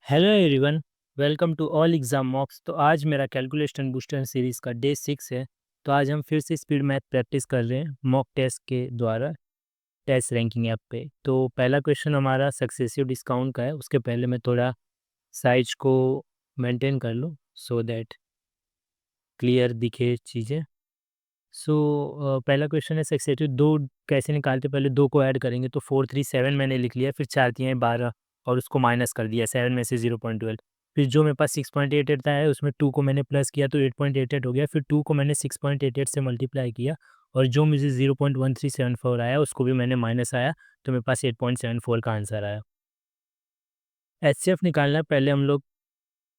Hello everyone, welcome to all exam mocks. तो आज मेरा कैलकुलेशन बूस्टर सीरीज़ का डे 6 है। तो आज हम फिर से स्पीड मैथ प्रैक्टिस कर रहे हैं मॉक टेस्ट के द्वारा टेस्ट रैंकिंग ऐप पे। तो पहला क्वेश्चन हमारा सक्सेसिव डिस्काउंट का है। उसके पहले मैं थोड़ा साइज को मेंटेन कर लूँ सो दैट क्लियर दिखे चीज़ें। पहला क्वेश्चन है सक्सेसिव दो कैसे निकालते, पहले दो को ऐड करेंगे तो 437 मैंने लिख लिया, फिर चार तियाँ 12 और उसको माइनस कर दिया 7 में से 0.12। फिर जो मेरे पास 6.88 था है उसमें 2 को मैंने प्लस किया तो 8.88 हो गया, फिर 2 को मैंने 6.88 से मल्टीप्लाई किया और जो मुझे 0.1374 आया उसको भी मैंने माइनस आया, तो मेरे पास 8.74 का आंसर आया। एचसीएफ निकालना है, पहले हम लोग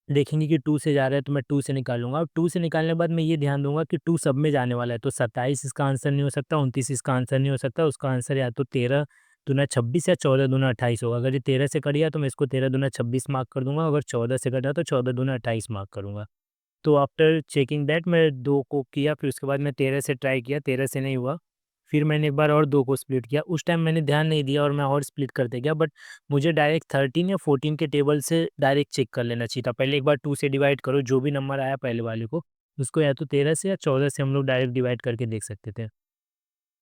देखेंगे कि 2 से जा रहा है तो मैं 2 से निकालूँगा। अब 2 से निकालने के बाद मैं ये ध्यान दूँगा कि 2 सब में जाने वाला है, तो 27 इसका आंसर नहीं हो सकता, 29 इसका आंसर नहीं हो सकता, उसका आंसर या तो 13 दूना 26 या 14 दूना 28 होगा। अगर ये 13 से कट गया तो मैं इसको 13 दूना 26 मार्क कर दूँगा, अगर 14 से कटा तो 14 दूना 28 मार्क करूँगा। तो आफ्टर चेकिंग दैट मैं 2 को किया, फिर उसके बाद मैं 13 से ट्राई किया, 13 से नहीं हुआ। फिर मैंने एक बार और 2 को स्प्लिट किया, उस टाइम मैंने ध्यान नहीं दिया और मैं और स्प्लिट करते गया, बट मुझे डायरेक्ट 13 या 14 के टेबल से डायरेक्ट चेक कर लेना चाहिए था। पहले एक बार 2 से डिवाइड करो, जो भी नंबर आया पहले वाले को, उसको या तो 13 से या 14 से हम लोग डायरेक्ट डिवाइड करके देख सकते थे।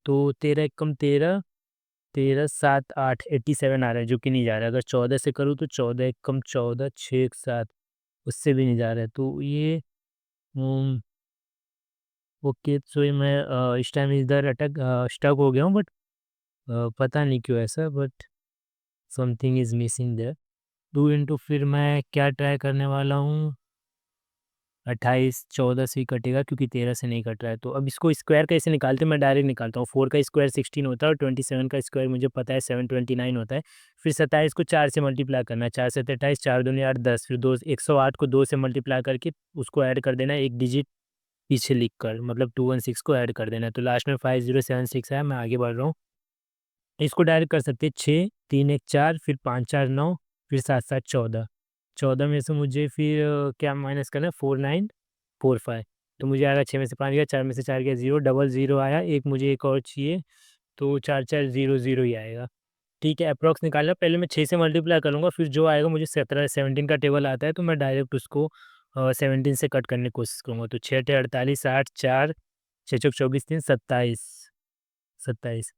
तो 13 एकम 13, 13 7 8 87 आ रहा है जो कि नहीं जा रहा है। अगर 14 से करूँ तो 14 एकम 14 6 एक 7, उससे भी नहीं जा रहा है। तो ये ओके, सो ये मैं इस टाइम इधर स्टक हो गया हूँ, बट पता नहीं क्यों ऐसा, but something is missing there. 2 into फिर मैं क्या ट्राई करने वाला हूँ, 28 14 से ही कटेगा क्योंकि 13 से नहीं कट रहा है। तो अब इसको स्क्वायर कैसे निकालते हैं, मैं डायरेक्ट निकालता हूँ। 4 का स्क्वायर 16 होता है और 27 का स्क्वायर मुझे पता है 729 होता है। फिर 27 को 4 से मल्टीप्लाई करना है, 4 7 28, 4 दूनी 8 10, फिर 2 108 को 2 से मल्टीप्लाई करके उसको ऐड कर देना है, एक डिजिट पीछे लिखकर, मतलब 216 को ऐड कर देना है। तो लास्ट में 5076 आया, मैं आगे बढ़ रहा हूँ। इसको डायरेक्ट कर सकते हैं 6 3 1 4, फिर 5 4 9, फिर 7 7 14। 14 में से मुझे फिर क्या माइनस करना है, 4 9 4 5। तो मुझे आएगा 6 में से 5 गया, 4 में से 4 गया 0, डबल 0 आया, एक मुझे एक और चाहिए, तो 4 4 0 0 ही आएगा। ठीक है, अप्रॉक्स निकालना, पहले मैं 6 से मल्टीप्लाई करूँगा, फिर जो आएगा मुझे 17 का टेबल आता है तो मैं डायरेक्ट उसको 17 से कट करने की कोशिश करूँगा। तो 6 8 48 8 4 6 चौक 24 3 27 27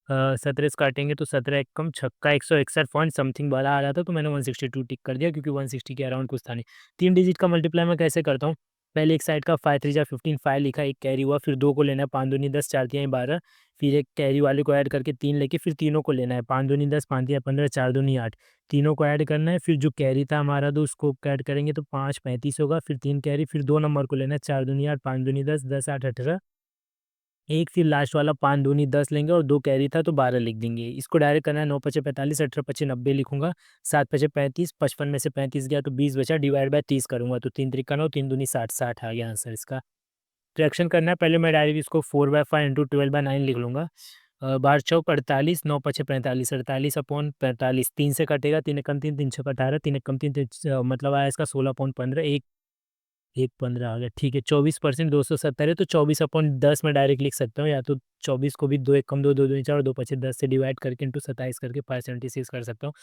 17 से काटेंगे तो 17 एक कम छक्का 161 पॉइंट समथिंग वाला आ रहा था, तो मैंने 162 टिक कर दिया क्योंकि 160 के अराउंड कुछ था नहीं। 3 डिजिट का मल्टीप्लाई मैं कैसे करता हूँ, पहले एक साइड का 5 3 जा 15 5 लिखा, एक कैरी हुआ, फिर 2 को लेना है, 5 दूनी 10 4 तियाँ 12, फिर एक कैरी वाले को ऐड करके 3 लेके फिर तीनों को लेना है, 5 दूनी 10 5 तियाँ 15 4 दूनी 8, तीनों को ऐड करना है, फिर जो कैरी था हमारा तो उसको ऐड करेंगे तो 5 35 होगा, फिर 3 कैरी, फिर 2 नंबर को लेना है, 4 दूनी 8 5 दूनी 10 10 8 18, एक फिर लास्ट वाला 5 दूनी 10 लेंगे और 2 कैरी था तो 12 लिख देंगे। इसको डायरेक्ट करना है, 9 पचे 45, 18 पचे 90 लिखूँगा, 7 पचे 35, 55 में से 35 गया तो 20 बचा, डिवाइड बाय 30 करूँगा तो 3 त्रिका 9, 3 दूनी 60, 60 आ गया आंसर इसका। फ्रैक्शन करना है, पहले मैं डायरेक्ट इसको 4/5 इंटू 12/9 लिख लूँगा। बार चौक 48, 9 पचे 45, 48 अपॉन 45, 3 से कटेगा, 3 एकम 3, 3 छक 18, 3 एकम 3, मतलब आया इसका 16/15, एक 15 आ गया, ठीक है। 24% 270 है तो 24/10 मैं डायरेक्ट लिख सकता हूँ, या तो 24 को भी 2 एकम 2, 2 दूनी 4 और 2 पचे 10 से डिवाइड करके इंटू 27 करके 576 कर सकता हूँ।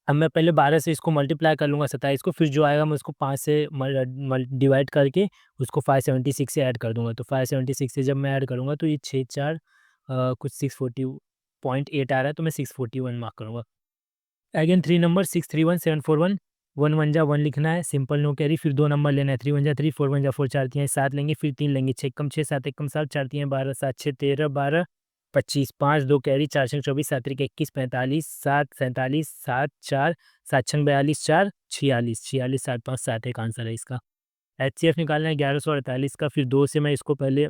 अब मैं पहले 12 से इसको मल्टीप्लाई कर लूँगा 27 को, फिर जो आएगा मैं उसको 5 से मल मल डिवाइड करके उसको 576 से ऐड कर दूँगा। तो 576 से जब मैं ऐड करूँगा तो ये 6 4 कुछ 640.8 आ रहा है, तो मैं 641 मार्क करूँगा। अगेन 3 नंबर 631 741, 1 1 जा 1 लिखना है, सिंपल नो कैरी, फिर 2 नंबर लेना है, 3 1 जा 3 4 1 जा 4, 4 तियाँ 7 लेंगे, फिर 3 लेंगे, 6 एकम 6 7 एकम 7, 4 तियाँ 12 7 6 13 12 25, 5 2 कैरी, 4 छंग 24, 7 त्रिक 21 45, 7 47 7 4 7 छंग 42 4 46 46 7 5 7 1 आंसर है इसका। एचसीएफ निकालना है 1148 का, फिर 2 से मैं इसको पहले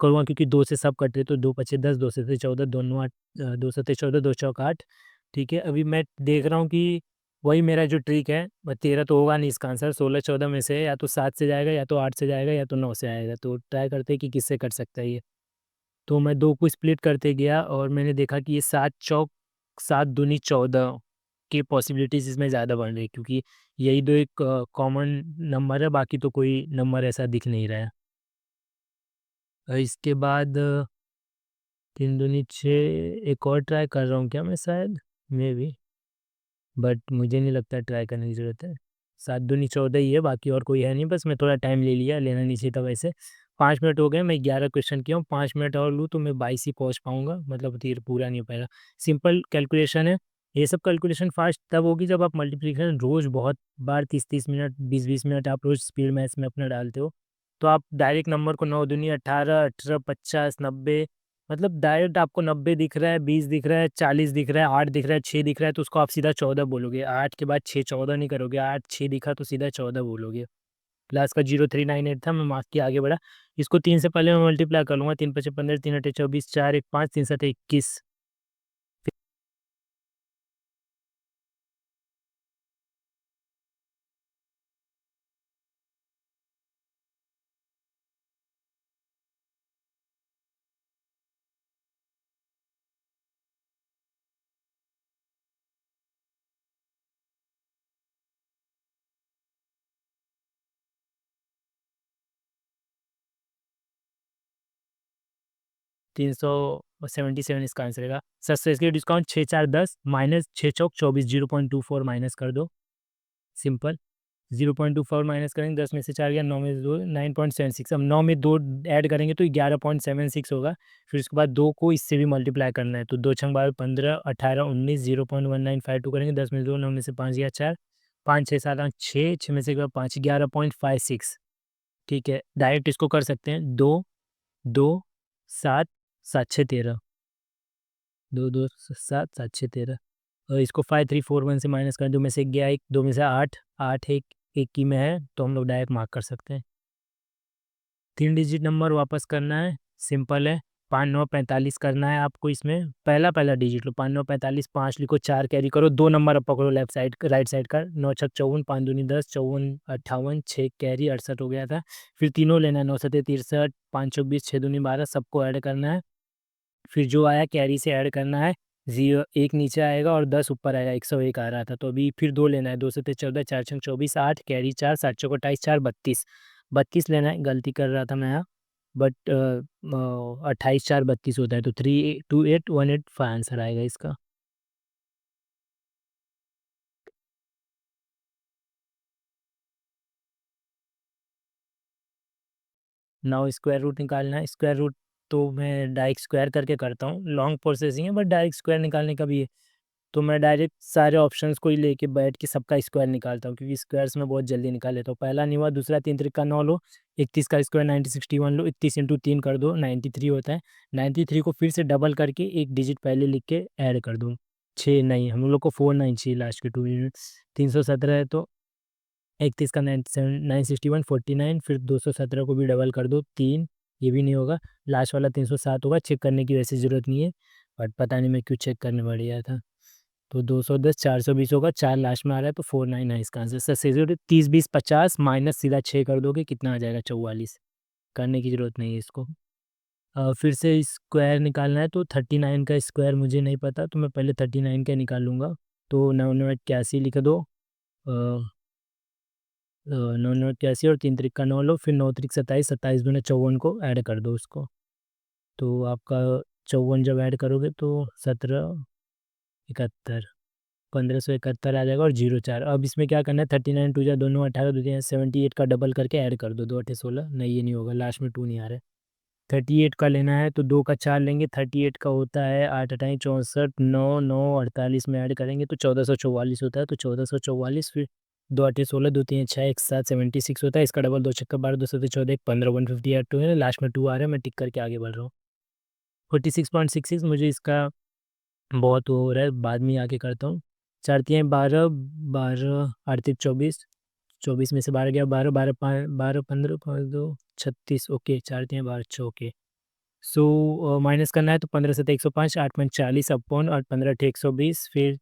करूँगा क्योंकि 2 से सब कट रहे, तो 2 पचे 10, 2 सत्ते 14, दोनों 8, 2 सत्ते 14, 2 चौक 8। ठीक है, अभी मैं देख रहा हूँ कि वही मेरा जो ट्रिक है, 13 तो होगा नहीं इसका आंसर, 16 14 में से या तो 7 से जाएगा या तो 8 से जाएगा या तो 9 से आएगा, तो ट्राई करते हैं कि किससे कट सकता है ये। तो मैं 2 को स्प्लिट करते गया और मैंने देखा कि ये 7 चौक 7 दूनी 14 की पॉसिबिलिटीज़ इसमें ज़्यादा बन रही है, क्योंकि यही 2 एक कॉमन नंबर है, बाकी तो कोई नंबर ऐसा दिख नहीं रहा है। इसके बाद 3 दूनी 6, एक और ट्राई कर रहा हूँ क्या मैं शायद? मेबी बट मुझे नहीं लगता ट्राई करने की ज़रूरत है। 7 दूनी 14 ही है, बाकी और कोई है नहीं, बस मैं थोड़ा टाइम ले लिया, लेना नहीं चाहिए था वैसे। 5 मिनट हो गए, मैं 11 क्वेश्चन किया हूँ, 5 मिनट और लूँ तो मैं 22 ही पहुँच पाऊँगा, मतलब तीर पूरा नहीं हो पाएगा। सिंपल कैलकुलेशन है, ये सब कैलकुलेशन फास्ट तब होगी जब आप मल्टीप्लिकेशन रोज़ बहुत बार 30-30 मिनट, 20-20 मिनट आप रोज़ स्पीड मैथ्स में अपना डालते हो, तो आप डायरेक्ट नंबर को 9 दूनी 18, 18 50, 90, मतलब डायरेक्ट आपको 90 दिख रहा है, 20 दिख रहा है, 40 दिख रहा है, 8 दिख रहा है, 6 दिख रहा है, तो उसको आप सीधा 14 बोलोगे। 8 के बाद 6 14 नहीं करोगे, 8 6 दिखा तो सीधा 14 बोलोगे। लास्ट का 0398 था, मैं मार्क किया आगे बढ़ा। इसको 3 से पहले मैं मल्टीप्लाई कर लूँगा, 3 पचे 15, 3 अठे 24, 4 1 5, 3 सते 21। 377 इसका आंसर रहेगा। सर इसके डिस्काउंट 6 4 10 माइनस 6 चौक 24, 0.24 माइनस कर दो, सिंपल। 0.24 माइनस करेंगे, 10 में से 4 गया, 9 में से 2 9.76, अब 9 में 2 ऐड करेंगे तो 11.76 होगा। फिर उसके बाद 2 को इससे भी मल्टीप्लाई करना है, तो 2 छंग 12 15 18 19, 0.1952 करेंगे, 10 में से 2, 9 में से 5 गया 4, 5 6 7 8 6, 6 में से 5 11.56। ठीक है, डायरेक्ट इसको कर सकते हैं, 2 2 7 7 6 13, 2 2 7 7 6 13, और इसको 5 3 4 1 से माइनस करें, 2 में से 1 गया 1, 2 में से 8 8 1 1 की में है, तो हम लोग डायरेक्ट मार्क कर सकते हैं। 3 डिजिट नंबर वापस करना है, सिंपल है। 5 9 45 करना है आपको, इसमें पहला पहला डिजिट लो, 5 9 45, 5 लिखो, 4 कैरी करो, 2 नंबर अब पकड़ो लेफ्ट साइड राइट साइड का, 9 छक 54, 5 दूनी 10, 54 58, 6 कैरी 68 हो गया था। फिर तीनों लेना है, 9 सते 63, 5 चौक 20, 6 दूनी 12, सबको ऐड करना है। फिर जो आया कैरी से ऐड करना है, 0 1 नीचे आएगा और 10 ऊपर आएगा, 101 आ रहा था, तो अभी फिर 2 लेना है, 2 सते 14, 4 छंग 24, 8 कैरी 4, 7 चौक 28, 4 32, 32 लेना है, गलती कर रहा था मैं यहाँ, बट 28 4 32 होता है, तो 328 185 आंसर आएगा इसका। 9 स्क्वायर रूट निकालना है, स्क्वायर रूट तो मैं डायरेक्ट स्क्वायर करके करता हूँ, लॉन्ग प्रोसेसिंग है, बट डायरेक्ट स्क्वायर निकालने का भी है, तो मैं डायरेक्ट सारे ऑप्शंस को ही लेके बैठ के सबका स्क्वायर निकालता हूँ, क्योंकि स्क्वायर्स में बहुत जल्दी निकाल लेता हूँ। पहला नहीं हुआ, दूसरा 3 त्रिका 9 लो, 31 का स्क्वायर 90 61 लो, 31 इंटू 3 कर दो, 93 होता है। 93 को फिर से डबल करके एक डिजिट पहले लिख के ऐड कर दूँ, 6 नहीं, हम लोग को 4 9 चाहिए लास्ट के 2 यूनिट्स। 317 है तो 31 का 961 49, फिर 217 को भी डबल कर दो, 3, ये भी नहीं होगा। लास्ट वाला 307 होगा, चेक करने की वैसे ज़रूरत नहीं है, बट पता नहीं मैं क्यों चेक करने बढ़ गया था। तो 210 420 होगा, 4 लास्ट में आ रहा है, तो 49 है इसका आंसर। सर से 30 20 50 माइनस सीधा 6 कर दोगे, कितना आ जाएगा? 44। करने की ज़रूरत नहीं है इसको। फिर से स्क्वायर निकालना है, तो 39 का स्क्वायर मुझे नहीं पता, तो मैं पहले 39 का निकालूंगा, तो 9 9 81 लिख दो, 9 9 81 और 3 त्रिक का 9 लो, फिर 9 त्रिक 27, 27 दूने 54 को ऐड कर दो उसको, तो आपका 54 जब ऐड करोगे तो 17 71, 1571 आ जाएगा, और 04। अब इसमें क्या करना है, 39 टू जा दोनों 18, दो 78 का डबल करके ऐड कर दो, 2 8 16, नहीं ये नहीं होगा, लास्ट में 2 नहीं आ रहा है। 38 का लेना है, तो 2 का 4 लेंगे, 38 का होता है 8 अठाई 64, 9 9 48 में ऐड करेंगे तो 1444 होता है, तो 1444, फिर 2 8 16, 2 3 6 1 7 76 होता है, इसका डबल 2 छक्का 12, 2 7 14 1 15, 158 2 है, लास्ट में 2 आ रहा है, मैं टिक करके आगे बढ़ रहा हूँ। 46.66 मुझे इसका बहुत वो हो रहा है, बाद में आके करता हूँ। 4 तियाँ 12, 12 8 तिक 24, 24 में से 12 गया 12, 12 5 12 15 5 2 36, ओके, 4 तियाँ 12 अच्छा, ओके। सो माइनस करना है, तो 15 से 105, 8 पॉइंट 40 अपॉन, और 15 थे 120, फिर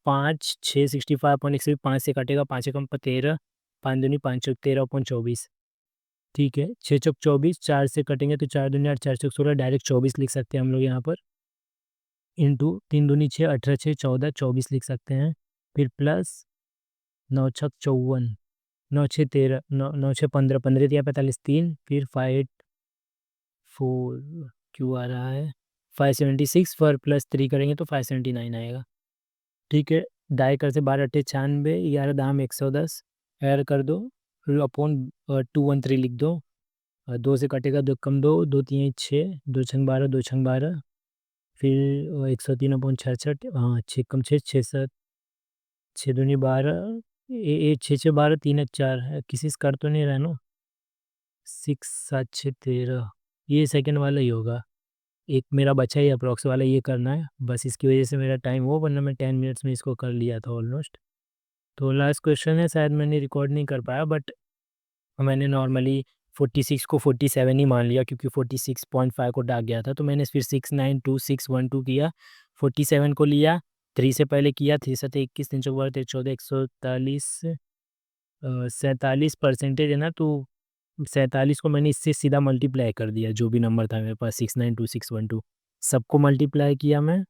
5 6 65 अपॉन 120, 5 से कटेगा, 5 एकम 13, 5 दूनी 5 चौक 13 अपॉन 24। ठीक है, 6 चौक 24, 4 से कटेंगे तो 4 दूनी 8, 4 चौक 16, डायरेक्ट 24 लिख सकते हैं हम लोग यहाँ पर, इंटू 3 दूनी 6, 18 6 14, 24 लिख सकते हैं, फिर प्लस 9 छक 54, 9 6 13, 9 9 6 15, 15 दिया 45 3, फिर 5 4 क्यों आ रहा है, 576 पर प्लस 3 करेंगे तो 579 आएगा। ठीक है, दाएँ कर से 12 अट्ठे 96, 11 दाम 110 ऐड कर दो, अपॉन 213 लिख दो। 2 से कटेगा 2 कम 2, 2 तियाँ 6, 2 छंग 12, 2 छंग 12, फिर 103 अपॉन 66, हाँ 6 कम 6, 6 7, 6 दूनी 12, 6 6 12, 3 1 4, किसी से कर तो नहीं रहा ना? 6 7 6 13, ये सेकंड वाला ही होगा। एक मेरा बचा ही अप्रॉक्स वाला, ये करना है बस, इसकी वजह से मेरा टाइम हो, वरना मैं 10 मिनट्स में इसको कर लिया था ऑलमोस्ट। तो लास्ट क्वेश्चन है, शायद मैंने रिकॉर्ड नहीं कर पाया, बट मैंने नॉर्मली 46 को 47 ही मान लिया, क्योंकि 46.5 को डाक गया था, तो मैंने फिर 692612 किया, 47 को लिया, 3 से पहले किया, 3 7 21, 3 चौक 12, 13 14, 143, 47 परसेंटेज है ना, तो 47 को मैंने इससे सीधा मल्टीप्लाई कर दिया, जो भी नंबर था मेरे पास 692612, सबको मल्टीप्लाई किया मैं,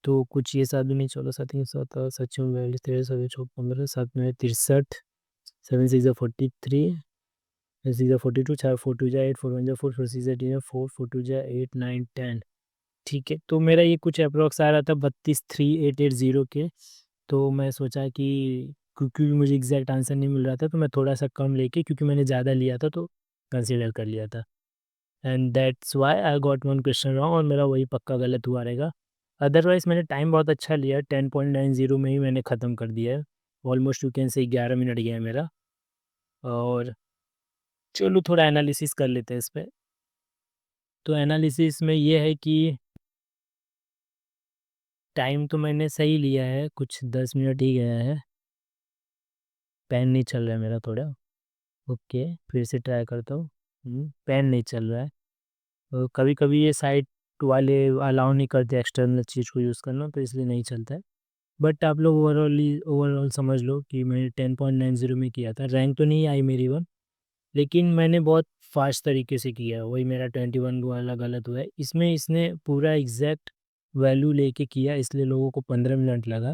तो कुछ ये 7 दूनी 14, 7 3 7 7 6 42 13 14 15 7 9 63, 7 6 43, 6 42, 4 4 2 8, 4 1 4, 4 6 18, 4 4 2 8 9 10। ठीक है, तो मेरा ये कुछ अप्रॉक्स आ रहा था 323880 के, तो मैं सोचा कि क्योंकि मुझे एग्जैक्ट आंसर नहीं मिल रहा था, तो मैं थोड़ा सा कम लेके, क्योंकि मैंने ज़्यादा लिया था तो कंसीडर कर लिया था, and that's why I got one question wrong, और मेरा वही पक्का गलत हुआ रहेगा। अदरवाइज़ मैंने टाइम बहुत अच्छा लिया, 10.90 में ही मैंने ख़त्म कर दिया है, almost you can say 11 minute गया है मेरा। और चलो थोड़ा एनालिसिस कर लेते हैं इस पे। तो एनालिसिस में ये है कि टाइम तो मैंने सही लिया है, कुछ 10 मिनट ही गया है। पेन नहीं चल रहा है मेरा थोड़ा, ओके, फिर से ट्राई करता हूँ। पेन नहीं चल रहा है, कभी कभी ये साइट वाले अलाउ नहीं करते एक्सटर्नल चीज़ को यूज़ करना, तो इसलिए नहीं चलता है। बट आप लोग ओवरऑल समझ लो कि मैंने 10.90 में किया था, रैंक तो नहीं आई मेरी वन, लेकिन मैंने बहुत फास्ट तरीके से किया है, वही मेरा 21 वाला गलत हुआ है। इसमें इसने पूरा एग्जैक्ट वैल्यू लेके किया, इसलिए लोगों को 15 मिनट लगा।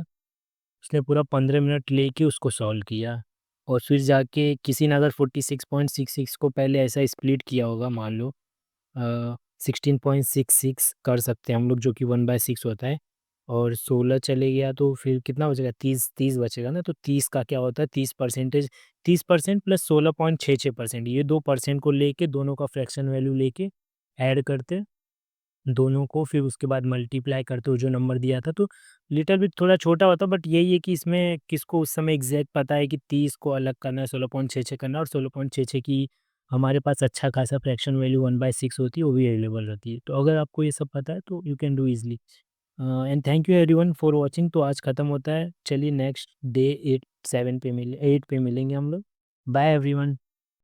उसने पूरा 15 मिनट लेके उसको सॉल्व किया, और फिर जाके किसी ने अगर 46.66 को पहले ऐसा स्प्लिट किया होगा, मान लो 16.66 कर सकते हैं हम लोग, जो कि 1/6 होता है, और 16 चले गया तो फिर कितना बचेगा, 30 बचेगा ना, तो 30 का क्या होता है, 30%, 30% प्लस 16.66%, ये 2% को लेके, दोनों का फ्रैक्शन वैल्यू लेके ऐड करते दोनों को, फिर उसके बाद मल्टीप्लाई करते हो जो नंबर दिया था, तो लिटिल बिट थोड़ा छोटा होता, बट यही है कि इसमें किसको उस समय एग्जैक्ट पता है कि 30 को अलग करना है, 16.66 करना है, और 16.66 की हमारे पास अच्छा खासा फ्रैक्शन वैल्यू 1/6 होती है, वो भी अवेलेबल रहती है। तो अगर आपको ये सब पता है तो you can do easily. And thank you everyone for watching. तो आज ख़त्म होता है, चलिए नेक्स्ट डे 8 पे मिलेंगे हम लोग। Bye everyone.